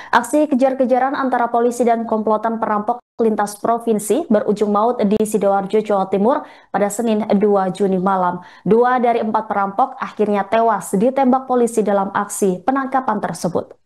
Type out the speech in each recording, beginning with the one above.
Aksi kejar-kejaran antara polisi dan komplotan perampok lintas provinsi berujung maut di Sidoarjo, Jawa Timur pada Senin 2 Juni malam. 2 dari 4 perampok akhirnya tewas ditembak polisi dalam aksi penangkapan tersebut.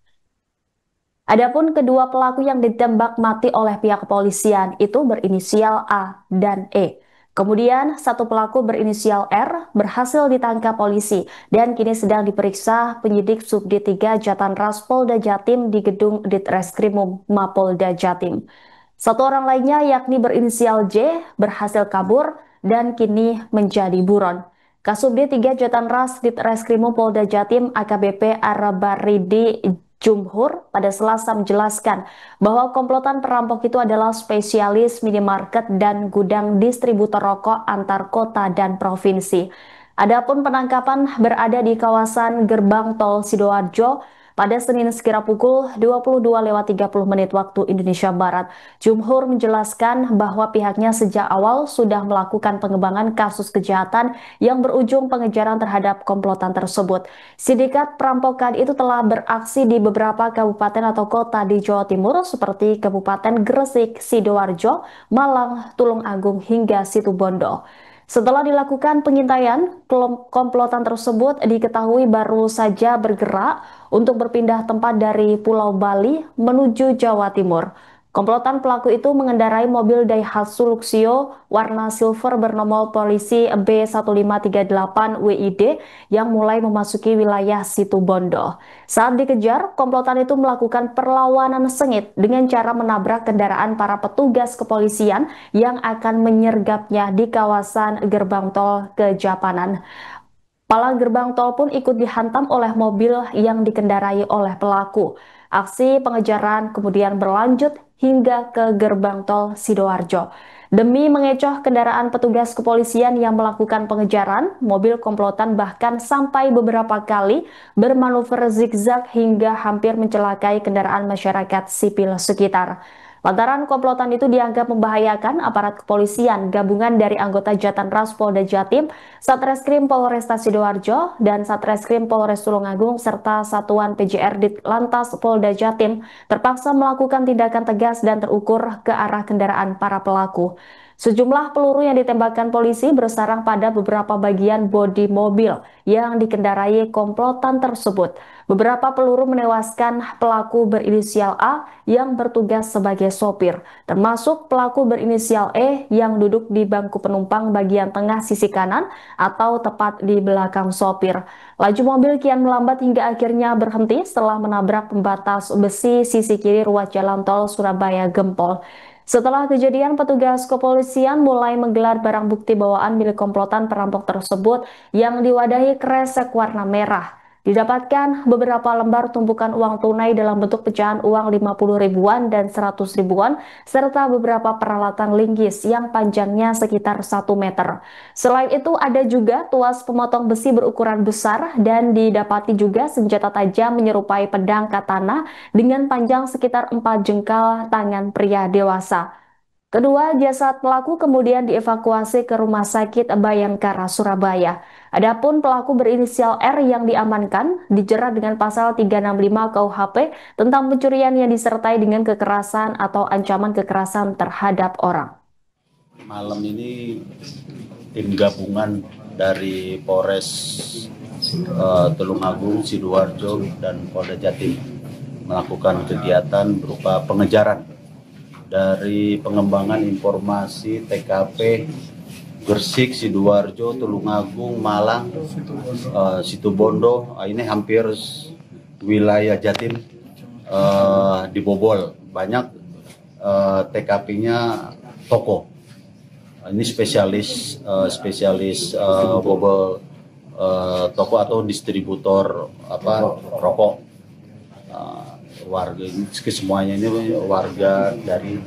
Adapun kedua pelaku yang ditembak mati oleh pihak kepolisian itu berinisial A dan E. Kemudian satu pelaku berinisial R berhasil ditangkap polisi dan kini sedang diperiksa penyidik Subdit 3 Jatanras Polda Jatim di gedung Ditreskrimum Mapolda Jatim. Satu orang lainnya yakni berinisial J berhasil kabur dan kini menjadi buron. Kasubdit 3 Jatanras Ditreskrimum Polda Jatim AKBP Arabaridi Jumhur pada Selasa menjelaskan bahwa komplotan perampok itu adalah spesialis minimarket dan gudang distributor rokok antar kota dan provinsi. Adapun penangkapan berada di kawasan Gerbang Tol Sidoarjo pada Senin sekira pukul 22.30 waktu Indonesia Barat. Jumhur menjelaskan bahwa pihaknya sejak awal sudah melakukan pengembangan kasus kejahatan yang berujung pengejaran terhadap komplotan tersebut. Sindikat perampokan itu telah beraksi di beberapa kabupaten atau kota di Jawa Timur seperti Kabupaten Gresik, Sidoarjo, Malang, Tulung Agung hingga Situbondo. Setelah dilakukan pengintaian, komplotan tersebut diketahui baru saja bergerak untuk berpindah tempat dari Pulau Bali menuju Jawa Timur. Komplotan pelaku itu mengendarai mobil Daihatsu Luxio warna silver bernomor polisi B1538 WID yang mulai memasuki wilayah Situbondo. Saat dikejar, komplotan itu melakukan perlawanan sengit dengan cara menabrak kendaraan para petugas kepolisian yang akan menyergapnya di kawasan gerbang tol Kejapanan. Palang gerbang tol pun ikut dihantam oleh mobil yang dikendarai oleh pelaku. Aksi pengejaran kemudian berlanjut hingga ke gerbang tol Sidoarjo. Demi mengecoh kendaraan petugas kepolisian yang melakukan pengejaran, mobil komplotan bahkan sampai beberapa kali bermanuver zigzag hingga hampir mencelakai kendaraan masyarakat sipil sekitar. Lantaran komplotan itu dianggap membahayakan aparat kepolisian gabungan dari anggota Jatanras Polda Jatim, Satreskrim Polresta Sidoarjo, dan Satreskrim Polres Tulungagung serta Satuan PJR Ditlantas Polda Jatim terpaksa melakukan tindakan tegas dan terukur ke arah kendaraan para pelaku. Sejumlah peluru yang ditembakkan polisi bersarang pada beberapa bagian bodi mobil yang dikendarai komplotan tersebut. Beberapa peluru menewaskan pelaku berinisial A yang bertugas sebagai sopir, termasuk pelaku berinisial E yang duduk di bangku penumpang bagian tengah sisi kanan atau tepat di belakang sopir. Laju mobil kian melambat hingga akhirnya berhenti setelah menabrak pembatas besi sisi kiri ruas jalan tol Surabaya Gempol. Setelah kejadian, petugas kepolisian mulai menggelar barang bukti bawaan milik komplotan perampok tersebut yang diwadahi kresek warna merah. Didapatkan beberapa lembar tumpukan uang tunai dalam bentuk pecahan uang 50 ribuan dan 100 ribuan, serta beberapa peralatan linggis yang panjangnya sekitar 1 meter. Selain itu, ada juga tuas pemotong besi berukuran besar dan didapati juga senjata tajam menyerupai pedang katana dengan panjang sekitar 4 jengkal tangan pria dewasa. Kedua jasad pelaku kemudian dievakuasi ke Rumah Sakit Bayangkara, Surabaya. Adapun pelaku berinisial R yang diamankan dijerat dengan pasal 365 KUHP tentang pencurian yang disertai dengan kekerasan atau ancaman kekerasan terhadap orang. Malam ini tim gabungan dari Polres Tulungagung, Sidoarjo, dan Polda Jatim melakukan kegiatan berupa pengejaran dari pengembangan informasi TKP Gresik, Sidoarjo, Tulungagung, Malang, Situbondo. Ini hampir wilayah Jatim dibobol. Banyak TKP-nya toko. Ini spesialis bobol toko atau distributor rokok. Warga ini semuanya ini warga dari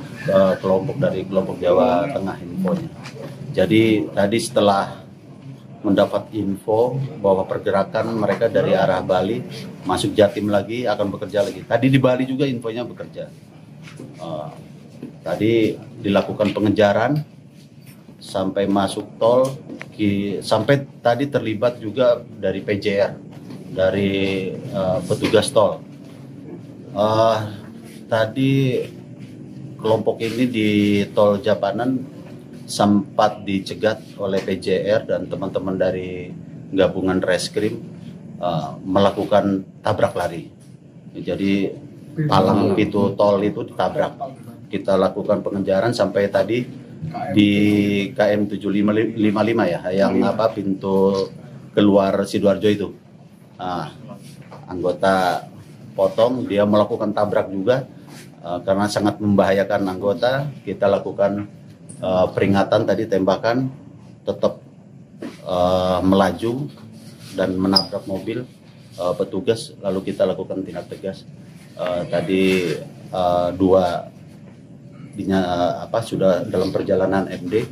kelompok Jawa Tengah infonya. Jadi tadi setelah mendapat info bahwa pergerakan mereka dari arah Bali masuk Jatim lagi akan bekerja lagi. Tadi di Bali juga infonya bekerja. Tadi dilakukan pengejaran sampai masuk tol, sampai tadi terlibat juga dari PJR, dari petugas tol. tadi kelompok ini di Tol Japanan sempat dicegat oleh PJR dan teman-teman dari gabungan reskrim melakukan tabrak lari. Jadi palang pintu tol itu ditabrak. Kita lakukan pengejaran sampai tadi di KM 7555 ya, yang pintu keluar Sidoarjo itu. Anggota potong, dia melakukan tabrak juga. Karena sangat membahayakan anggota, kita lakukan peringatan tadi, tembakan, tetap melaju dan menabrak mobil petugas, lalu kita lakukan tindak tegas. Tadi dua sudah dalam perjalanan MD,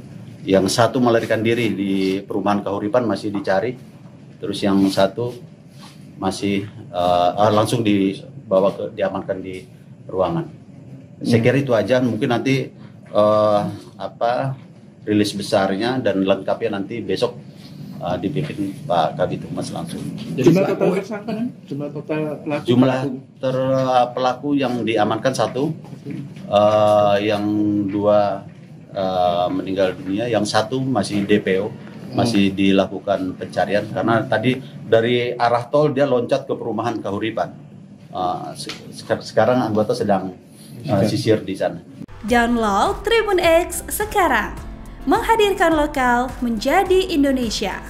yang satu melarikan diri di perumahan Kahuripan masih dicari, terus yang satu masih langsung diamankan di ruangan. Saya kira itu aja, mungkin nanti rilis besarnya dan lengkapnya nanti besok dipimpin Pak Kabid Humas langsung. Jumlah total tersangka, jumlah pelaku yang diamankan 1, yang 2 meninggal dunia, yang 1 masih DPO, masih dilakukan pencarian karena tadi dari arah tol dia loncat ke perumahan Kahuripan. Sekarang anggota sedang sisir di sana. Download Tribun X sekarang, menghadirkan lokal menjadi Indonesia.